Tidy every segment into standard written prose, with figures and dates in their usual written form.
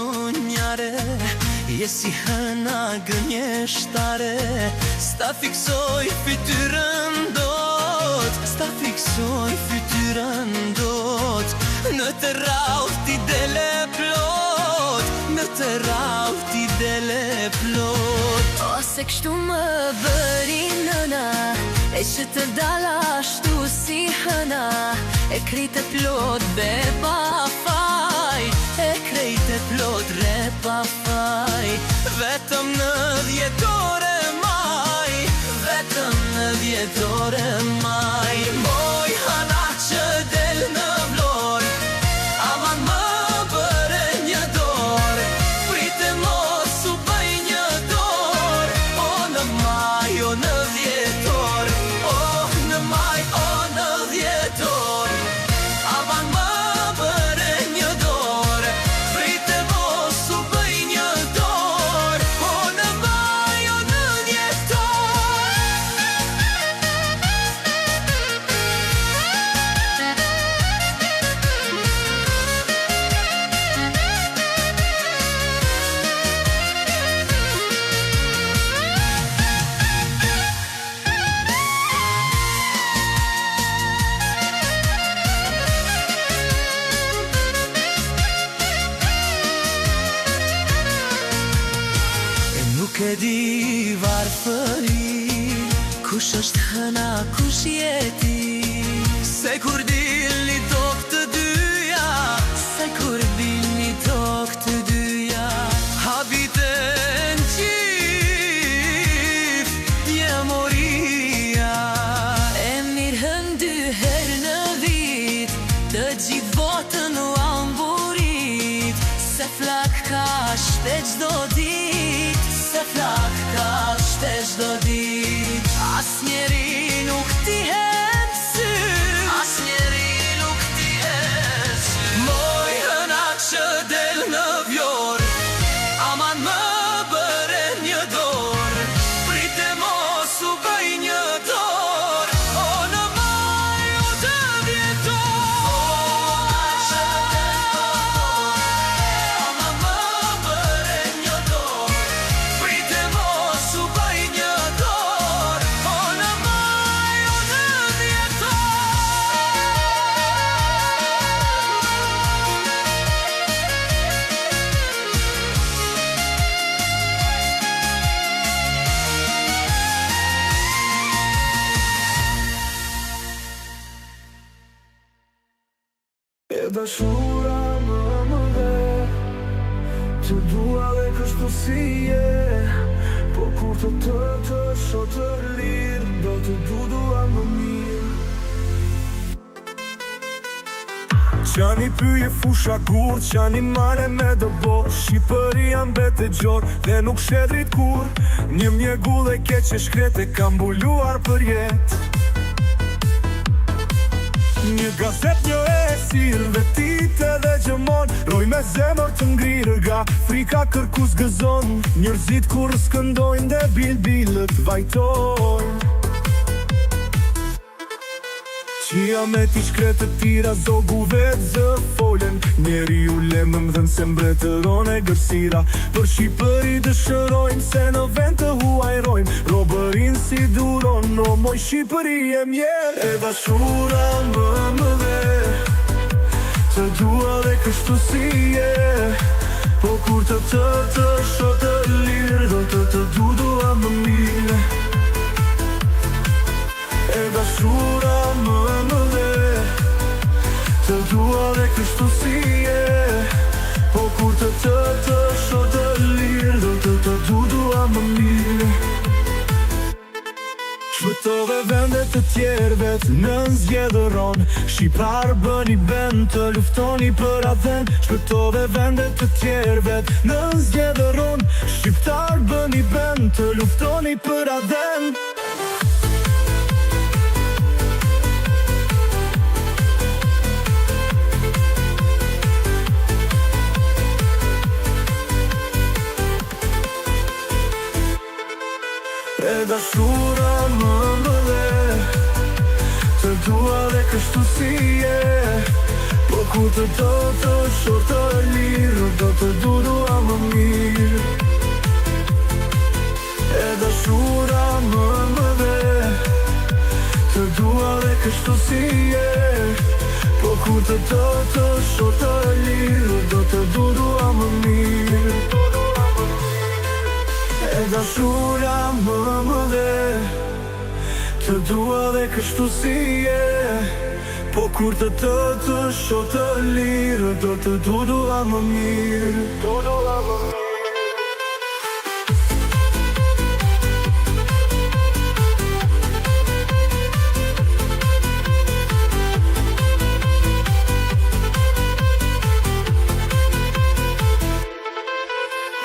sonjare, je si hëna gënjeshtare. S'ta fiksoj fytyrën dot, s'ta fiksoj fytyrën dot. Në të rrallë ti dele plot, në të rrallë ti dele plot. Ose kështu më bëri nëna, e që të dala ashtu si hëna. E krejtë plot be pa faj, e krejtë plot re pa faj. Vetëm në 10 ore maj, vetëm në 10 ore maj. Moj hana që del në vlor, aman më bëre një dor. Prite mos u bëj një dor, o në maj, o në 10 or. O në maj, o në 10 or. Aman më bëre një dor, prite mos u bëj një dor. O në maj, o në 10 or. Nuk e di varfëri, kush është hëna, kush jeti. Se kur dilni tok të dyja, se kur dilni tok të dyja. Habiten qif, pjemoria. e mirë hën 2 herë në vit, të gjithë botën u amburit. Se flak ka shte gjdo dit, Se flak ka shte gjdo dit. As njeri nuk ti hen sy, as njeri nuk ti hen sy. Moj hëna që del në vjor, aman më bëre një dor. Prite mos u bëj një dor, o në maj, o të 10 or. Që del në vjor, aman më bëre një dor. Prite mos u bëj një dor, o në maj, o në 10 or. E dashura më dhe, të dua dhe kështu si je. Po kur të shoh të lirë, do të dua më mirë. Qani pyje fusha kur, qani male me dëbo. Shqipëria mbet e gjorë dhe nuk shedrit kur. Një mjegull e keq e shkrete kam mbuluar për jetë. Një gazet, një esir, vetit edhe gjëmon. Roj me zemër të ngrirë ga frika kërkus gëzon. Njërzit kur skëndojnë dhe bilbilët vajtojnë. Qia me t'i shkretë të tira zogu vetë zë folen. Njeri u lemëm dhe se mbretëron e gërsira. Për Shqipëri dëshërojnë se në vend të huajrojnë. Robërin si duron, o moj Shqipëri e mjerë. E dashura më dhe, të dua dhe kështu si je. Po kur të shoh të lirë, do të dua më mirë. E dashura më dhe, të dua dhe kështu si je. Po kur të shoh të lirë, do të dua më mirë. Shpëtove vendet të tjervet në zgjedhëron. Shqiptar bëni bend të luftoni për adhen. Shpëtove vendet të tjervet në zgjedhëron. Shqiptar bëni bend të luftoni për adhen. E dashura më dhe, të dua dhe kështu si je. Po ku të shoh të lirë, do të dua më mirë. E dashura më dhe, të dua dhe kështu si je. Po ku të shoh të lirë, do të dua më mirë. E dashura më dhe, të dua dhe kështu si je. Po kur të shoh të lirë, do të dua më mirë.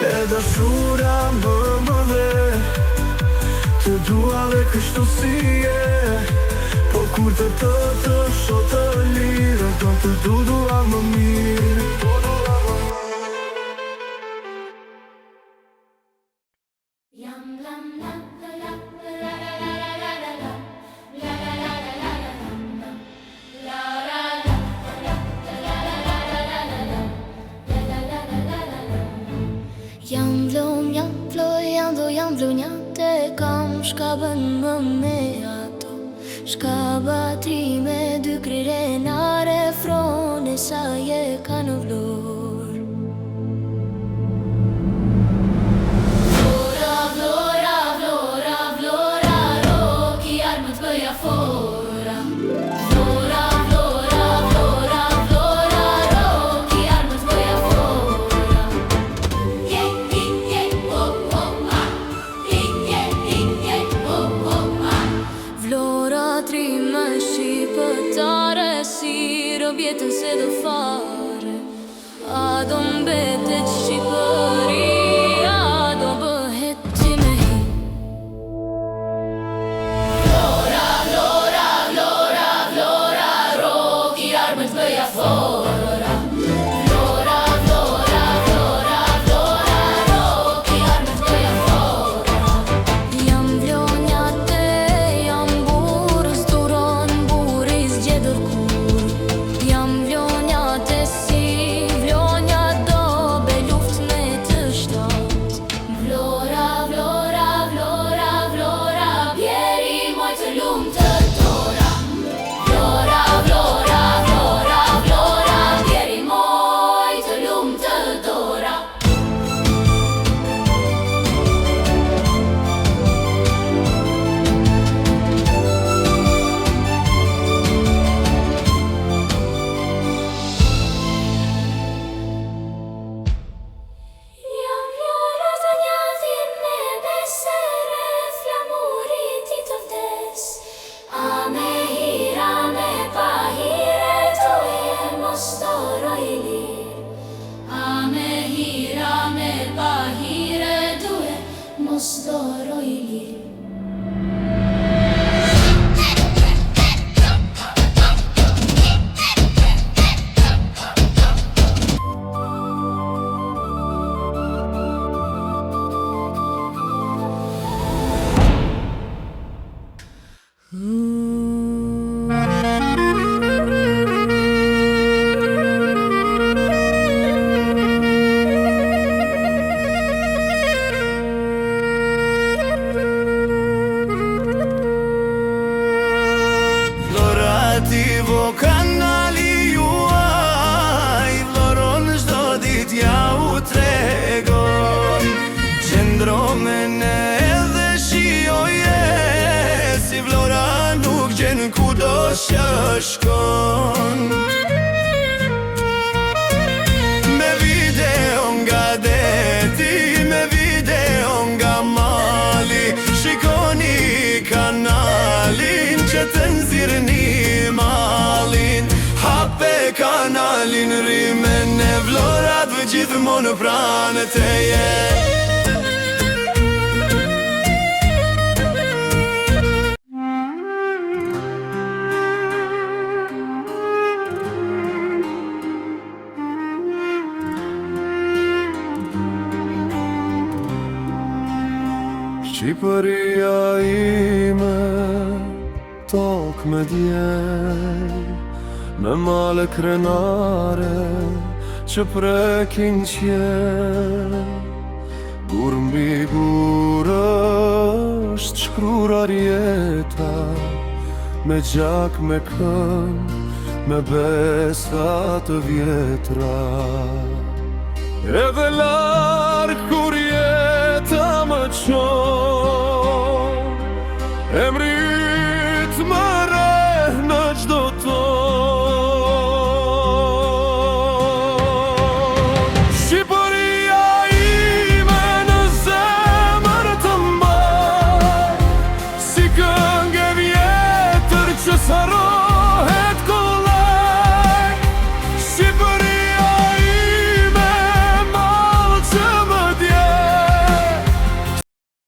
E dashura më dhe, të dua dhe kështu si je. Po kur të shoh të lirë, do të dua më mirë. Jam vlonjate kam shkabën më me ato. Shkaba me dy krirenare, frone sa je ka në vlorë. Vlora, vlora, vlora, vlora, roki armët bëja fora. Vlora, vlora, vlora, vlora, roki armët bëja fora. Vlora trime shqipëtare, si robjetën se do fare. A do mbetet Shqipëria, a do bëhet ti me hi. Vlora, vlora, vlora, vlora, roki armët bëja fora. Vlora, vlora, vlora, vlora, roki armët bëja fora. Jam vlonjate, jam burës, duron buris gjedër kur. Jam vlonjate si vlonja dobe, luft me të shtat. Vlora, vlora, vlora, vlora, bjeri moj të lumë të tora. Vlora, vlora, vlora, vlora, bjeri moj të lumë të tora. Jam vlora të njatin me besere, flamurit i të vdes. A me hira me pahire, të e mos doroj lir. A me hira me pahire, të e mos doroj lir. Florativo kanali juaj, vloron çdo ditë ja u tregon. Qëndro me ne edhe shijoje, si vlora nuk gjen kudo që shkon. Me video nga deti, me video nga mali, shikoni kanalin që të nxirrni malin. Hape kanalin, rime në vlorat vë gjithmonë pranë teje. Shqipëria ime, tokë me djel, me male krenare që prekin qe. Gur mbi gur është shkruar jeta, me gjak, me kënd, me besa të vjetra. Edhe larg kur jeta më qon, emrit më reh në çdo ton. Shqipëria ime në zemër të mbaj, si këngë e vjetër që s'harron.